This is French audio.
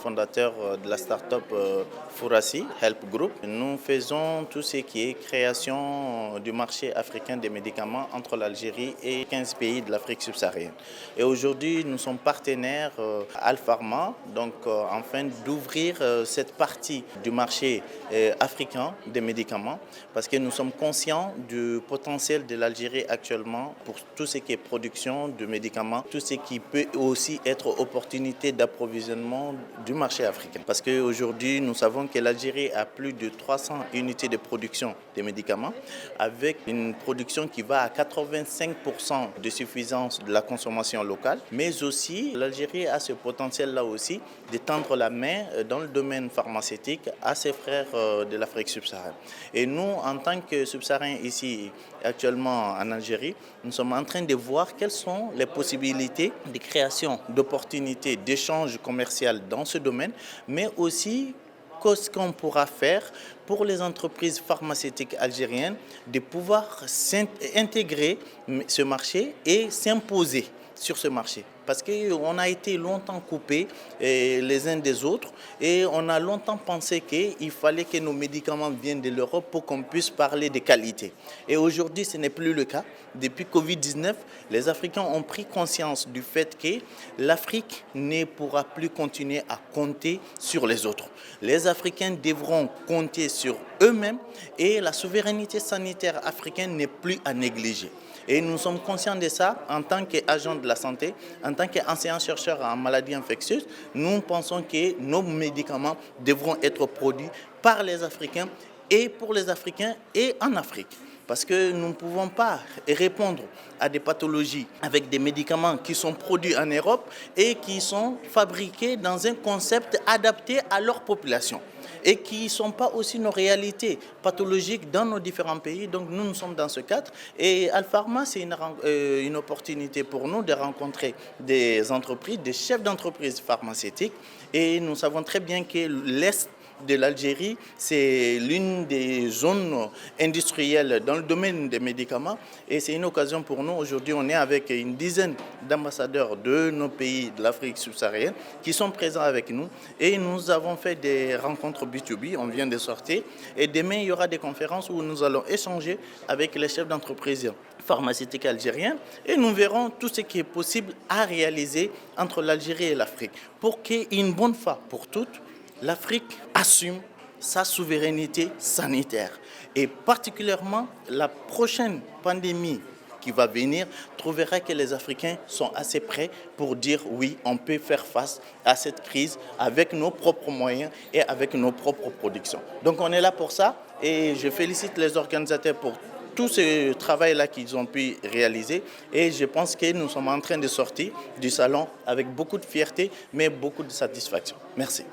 Fondateur de la start-up Fourassi Help Group. Nous faisons tout ce qui est création du marché africain des médicaments entre l'Algérie et 15 pays de l'Afrique subsaharienne. Et aujourd'hui, nous sommes partenaires Alpharma, afin d'ouvrir cette partie du marché africain des médicaments, parce que nous sommes conscients du potentiel de l'Algérie actuellement pour tout ce qui est production de médicaments, tout ce qui peut aussi être opportunité d'approvisionnement du marché africain. Parce qu'aujourd'hui, nous savons que l'Algérie a plus de 300 unités de production de médicaments, avec une production qui va à 85% de suffisance de la consommation locale, mais aussi l'Algérie a ce potentiel-là aussi de tendre la main dans le domaine pharmaceutique à ses frères de l'Afrique subsaharienne. Et nous, en tant que subsahariens ici, actuellement en Algérie, nous sommes en train de voir quelles sont les possibilités de création d'opportunités d'échange commercial dans ce domaine, mais aussi ce qu'on pourra faire pour les entreprises pharmaceutiques algériennes de pouvoir intégrer ce marché et s'imposer sur ce marché. Parce qu'on a été longtemps coupés les uns des autres et on a longtemps pensé qu'il fallait que nos médicaments viennent de l'Europe pour qu'on puisse parler de qualité. Et aujourd'hui, ce n'est plus le cas. Depuis Covid-19, les Africains ont pris conscience du fait que l'Afrique ne pourra plus continuer à compter sur les autres. Les Africains devront compter sur eux-mêmes et la souveraineté sanitaire africaine n'est plus à négliger. Et nous sommes conscients de ça en tant qu'agents de la santé, en tant qu'enseignants-chercheurs en maladies infectieuses. Nous pensons que nos médicaments devront être produits par les Africains et pour les Africains et en Afrique. Parce que nous ne pouvons pas répondre à des pathologies avec des médicaments qui sont produits en Europe et qui sont fabriqués dans un concept adapté à leur population et qui ne sont pas aussi nos réalités pathologiques dans nos différents pays. Donc nous sommes dans ce cadre et Alpharma, c'est une opportunité pour nous de rencontrer des entreprises, des chefs d'entreprise pharmaceutiques et nous savons très bien que l'Est de l'Algérie, c'est l'une des zones industrielles dans le domaine des médicaments et c'est une occasion pour nous. Aujourd'hui, on est avec une dizaine d'ambassadeurs de nos pays de l'Afrique subsaharienne qui sont présents avec nous et nous avons fait des rencontres B2B, on vient de sortir et demain, il y aura des conférences où nous allons échanger avec les chefs d'entreprise pharmaceutiques algériens et nous verrons tout ce qui est possible à réaliser entre l'Algérie et l'Afrique pour qu'une bonne fois pour toutes, l'Afrique assume sa souveraineté sanitaire et particulièrement la prochaine pandémie qui va venir trouvera que les Africains sont assez prêts pour dire oui, on peut faire face à cette crise avec nos propres moyens et avec nos propres productions. Donc on est là pour ça et je félicite les organisateurs pour tout ce travail-là qu'ils ont pu réaliser et je pense que nous sommes en train de sortir du salon avec beaucoup de fierté mais beaucoup de satisfaction. Merci.